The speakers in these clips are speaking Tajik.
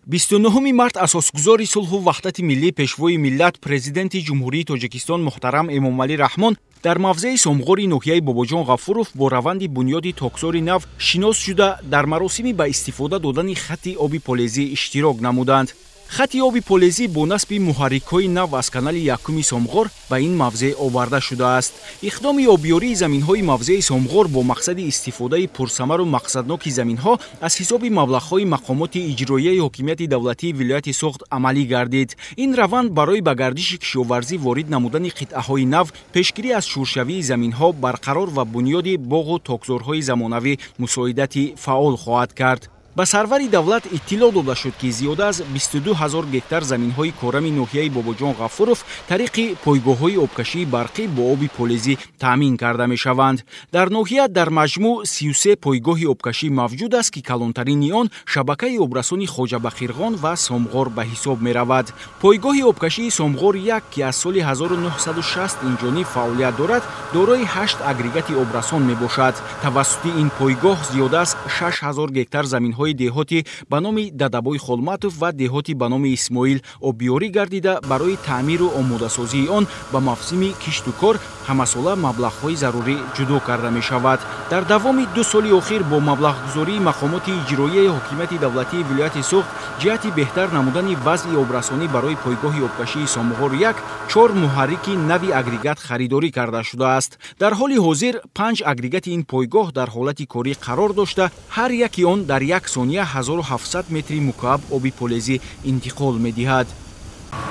29 март асосгузори сулҳу ваҳдати миллӣ пешвои миллат президенти ҷумҳурии Тоҷикистон муҳтарам Эмомалӣ Раҳмон дар мавзеи Сомғори ноҳияи Бобоҷон Ғафуров бо раванди бунёди токзори нав шинос шуда дар маросими ба истифода додани хати оби полезӣ иштирок намуданд. Хати оби полезӣ бо насби муҳаррикҳои нав аз канали якуми Сомғор ба ин мавзеъ оварда шудааст. Иқдоми обёрии заминҳои мавзеи Сомғор бо мақсади истифодаи пурсамару мақсадноки заминҳо аз ҳисоби маблағҳои мақомоти иҷроияи ҳокимияти давлатии вилояти Суғд амалӣ гардид. Ин раванд барои ба гардиши кишоварзӣ ворид намудани қитъаҳои нав, пешгирӣ аз шӯршавии заминҳо, барқарор ва бунёди боғу токзорҳои замонавӣ мусоидати фаъол хоҳад кард. Ба сарвари давлат иттилоъ дода шуд, ки зиёда аз 22 000 гектар заминҳои корами ноҳияи Бобоҷон Ғафуров тариқи пойгоҳҳои обкашии барқӣ бо оби полезӣ таъмин карда мешаванд. Дар ноҳия дар маҷмӯъ 33 пойгоҳи обкашӣ мавҷуд аст, ки калонтарини он шабакаи обрасони Хоҷабахирғон ва Сомғор ба ҳисоб меравад. Пойгоҳи обкашии Сомғор 1, ки аз соли 1960 инҷониб фаъолият дорад, дорои 8 агрегати обрасон мебошад. Тавассути ин пойгоҳ зиёда аз 6 000 гектар заминҳои деҳоти ба номи Дадабой Холматов ва деҳоти ба номи Исмоил обёрӣ гардида, барои таъмиру омодасозии он ба мавсими кишту кор ҳамасола маблағҳои зарурӣ ҷудо карда мешавад. Дар давоми 2 соли охир бо маблағгузории мақомоти иҷроияи ҳокимияти давлатии вилояти Суғд ҷиҳати беҳтар намудани вазъи обрасонӣ барои пойгоҳи обкашии Сомғор 1 4 муҳаррики нави агрегат харидорӣ карда шудааст. Дар ҳоли ҳозир 5 агрегати ин пойгоҳ дар ҳолати корӣ қарор дошта, ҳар яки он дар 1 сония 1700 метри мукааб оби полезӣ интиқол медиҳад.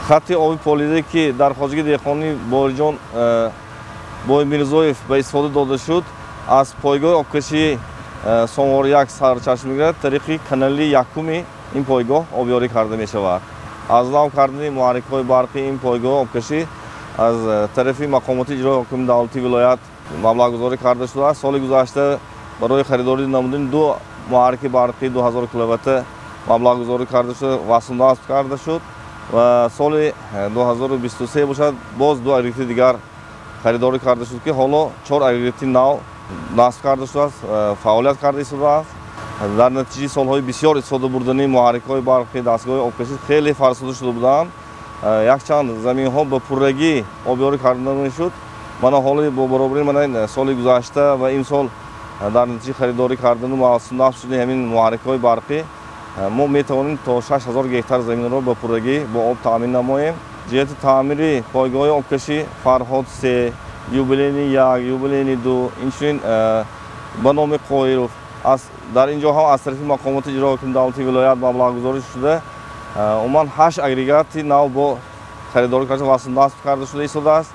Хати оби полезӣ, ки дар хоҷагии деҳқонии Бориҷон Боймирзоев ба истифода дода шуд, аз пойгоҳи обкашии Сомғор 1 сарчашма мегирад, тариқи канали якуми ин пойгоҳ обёрӣ карда мешавад. Аз нав кардани муҳаррикҳои барқи ин пойгоҳи обкашӣ аз тарафи мақомоти иҷроии ҳокими давлати вилоят маблағгузорӣ карда шудааст. Соли гузашта барои харидорӣ намудани 2 муҳаррики барқи 2000 киловатта маблағгузорӣ карда шуд, васф карда шуд ва соли 2023 бошад, боз 2 агрегати дигар харидорӣ карда шуд, ки ҳоло 4 агрегати нав насб карда шудааст, фаъолият карда истодааст. дар натиҷаи солҳои бисёр истифода бурдани муҳаррикҳои барқи дастгоҳи обкашӣ хеле фарсуда шуда буданд. Якчанд заминҳо ба пуррагӣ обёрӣ карда мешуд. Мана ҳоли бо баробари мана соли гузашта ва имсол дар натиҷаи харидорӣ кардану насб шудани ҳамин муҳаррикҳои барқӣ мо метавонем то 6 000 гектар заминро ба пуррагӣ бо об таъмин намоем. ҷиҳати таъмири пойгоҳи обкашӣ Фарҳод 3, Юбилейни 1, Юбилейни 2, инчунин ба номи Қоиров дар ин ҷо ҳам аз тарафи мақомоти иҷроии ҳокими давлати вилоят маблағгузорӣ шуда, умуман 8 агрегати нав бо харидорӣ карда ва насб карда шуда истодааст.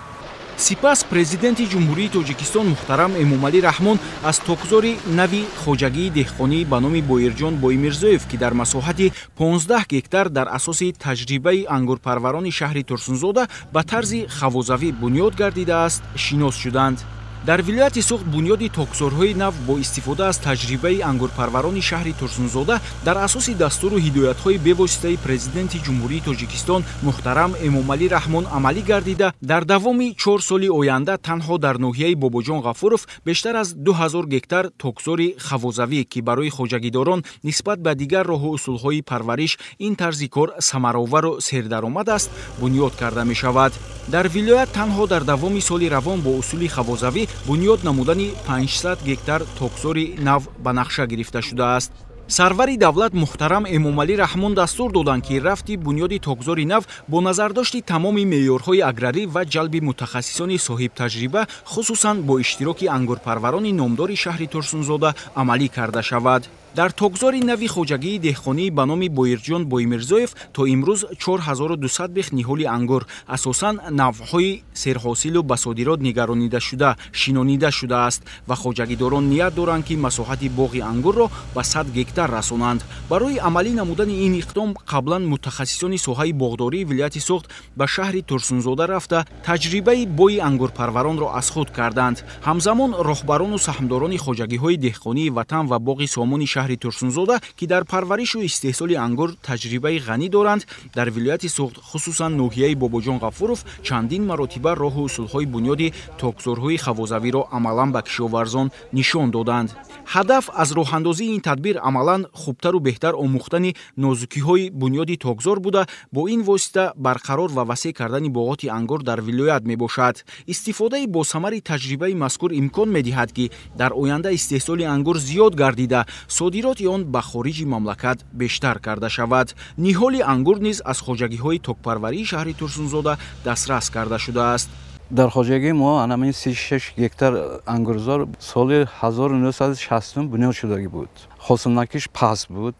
Сипас президенти ҷумҳурии Тоҷикистон муҳтарам Эмомалӣ Раҳмон аз токзори нави хоҷагии деҳқонӣ ба номи Боирҷон Боймирзоев, ки дар масоҳати 15 гектар дар асоси таҷрибаи ангурпарварони шаҳри Турсунзода ба тарзи хавозавӣ бунёд гардидааст, шинос шуданд. Дар вилояти Суғд бунёди токзорҳои нав бо истифода аз таҷрибаи ангурпарварони шаҳри Турсунзода дар асоси дастуру ҳидоятҳои бевоситаи президенти ҷумҳурии Тоҷикистон муҳтарам Эмомалӣ Раҳмон амалӣ гардида, дар давоми 4 соли оянда танҳо дар ноҳияи Бобоҷон Ғафуров бештар аз 2000 гектар токзори хавозавӣ, ки барои хоҷагидорон нисбат ба дигар роҳу усулҳои парвариш ин тарзи кор самаровару сердаромад аст, бунёд карда мешавад. Дар вилоят танҳо дар давоми соли равон бо усули хавозавӣ бунёд намудани 500 гектар токзори нав ба нақша гирифта шудааст. Сарвари давлат муҳтарам Эмомалӣ Раҳмон дастур доданд, ки рафти бунёди токзори нав бо назардошти тамоми меъёрҳои аграрӣ ва ҷалби мутахассисони соҳибтаҷриба, хусусан бо иштироки ангурпарварони номдори шаҳри Турсунзода амалӣ карда шавад. Дар токзори нави хоҷагии деҳқонӣ ба номи Боирҷон Боймирзоев то имрӯз 4200 бех ниҳоли ангур, асосан навъҳои серҳосилу ба содирот нигаронида шуда шинонида шудааст ва хоҷагидорон ният доранд, ки масоҳати боғи ангурро ба 100 гектар расонанд. Барои амалӣ намудани ин иқдом қаблан мутахассисони соҳаи боғдории вилояти Суғд ба шаҳри Турсунзода рафта таҷрибаи бои ангурпарваронро аз худ карданд. Ҳамзамон роҳбарону саҳмдорони хоҷагиҳои деҳқонии ватан ва боғи сомони шаҳри Турсунзода, ки дар парваришу истеҳсоли ангур таҷрибаи ғанӣ доранд, дар вилояти Суғд, хусусан ноҳияи Бобоҷон Ғафуров чандин маротиба роҳу усулҳои бунёди токзорҳои хавозавиро амалан ба кишоварзон нишон доданд. ҳадаф аз роҳандозии ин тадбир амалан хубтару беҳтар омӯхтани нозукиҳои бунёди токзор буда, бо ин восита барқарор ва васеъ кардани боғоти ангур дар вилоят мебошад. Истифодаи босамари таҷрибаи мазкур имкон медиҳад, ки дар оянда истеҳсоли ангур зиёд гардида, содироти он ба хориҷи мамлакат бештар карда шавад. Ниҳоли ангур низ аз хоҷагиҳои токпарварии шаҳри Турсунзода дастрас карда шудааст. дар хоҷагии мо анамин 36 гектар ангурзор соли 1960 бунёд шудагӣ буд. ҳосилнакиш паст буд.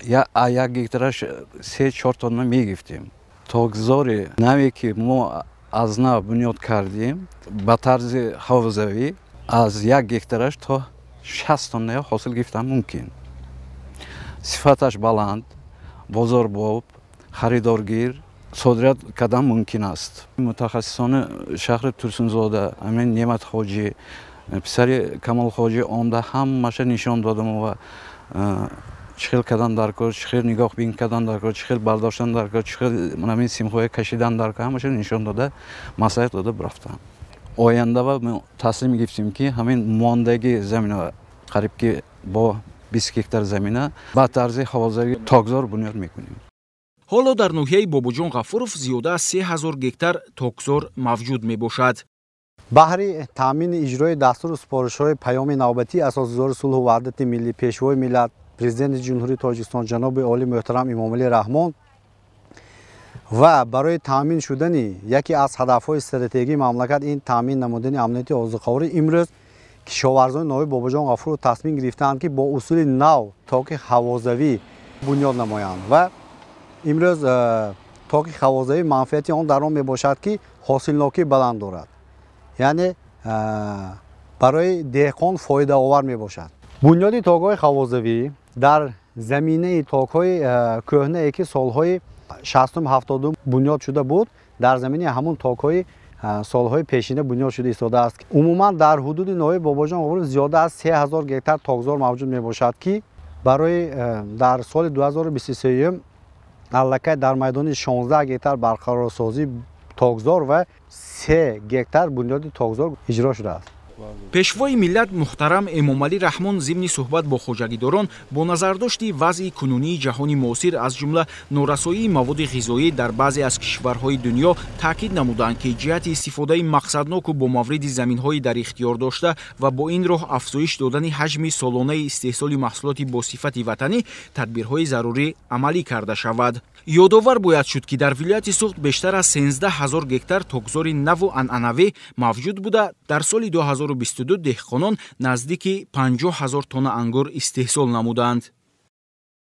як гектараш 3-4 тонна мегифтем. токзори наве ки мо аз нав бунёд кардем ба тарзи ҳавозавӣ аз 1 гектараш то 60 тонна ҳосил гифтан мумкин. сифаташ баланд, бозорбоб, харидоргир صادرات کدام ممکن است. متخصصان شهر ترسونزاده امین نعمت خواجی پسر کمال خواجی آمده همش نشان دادم و چخیل کدام درکار، چخیل نگاه بین کدام درکار، چخیل برداشتن درکار، چخیل منامین سیمخواه کشیدن درکار همش نشان داده، مسائل داده برفتم. آینده و تصمیم گرفتیم که همین ماندگی زمینه قریب که با 20 گکتار زمینه با طرز حوزه تاکزار بنیاد میکنیم. ҳоло дар ноҳияи Бобоҷон Ғафуров зиёда аз 3000 гектар токзор мавҷуд мебошад. баҳри таъмини иҷрои дастуру супоришҳои паёми навбатӣ асосгузори сулҳу ваҳдати миллӣ, пешвои миллат, президенти ҷумҳурии Тоҷикистон ҷаноби оли муҳтарам Эмомалӣ Раҳмон ва барои таъмин шудани яке аз ҳадафҳои стратегии мамлакат ин таъмин намудани амнияти озуқаворӣ, имрӯз кишоварзони нови Бобоҷон Ғафуров тасмим гирифтаанд ки бо усули нав токи ҳавозавӣ бунёд намоянд ва имрӯз токи ҳавозавӣ манфиати он дар он мебошад ки ҳосилнокӣ баланд дорад, яъне барои деҳқон фоидаовар мебошад. бунёди токҳои ҳавозавӣ дар заминаи токҳои кӯҳнае ки солҳои 60-70 бунёд шуда буд, дар заминаи ҳамун токҳои солҳои пешина бунёд шуда истодааст. умуман дар ҳудуди ноҳияи Бобоҷон Ғафуров зиёда аз 3000 гектар токзор мавҷуд мебошад, ки барои дар соли 2023 аллакай дар майдони 16 гектар барқарорсозии токзор ва 3 гектар бунёди токзор иҷро шудааст. пешвои миллат муҳтарам Эмомалӣ Раҳмон зимни суҳбат бо хоҷагидорон бо назардошти вазъи кунунии ҷаҳони муосир, аз ҷумла норасоии маводи ғизоӣ дар баъзе аз кишварҳои дунё таъкид намуданд, ки ҷиҳати истифодаи мақсадноку бо мавриди заминҳои дар ихтиёр дошта ва бо ин роҳ афзоиш додани ҳаҷми солонаи истеҳсоли маҳсулоти босифати ватанӣ тадбирҳои зарурӣ амалӣ карда шавад. ёдовар бояд шуд, ки дар вилояти Суғд бештар аз 13000 гектар токзори наву анъанавӣ мавҷуд буда, дар соли 2022 деҳқонон наздики 50000 тонна ангур истеҳсол намуданд.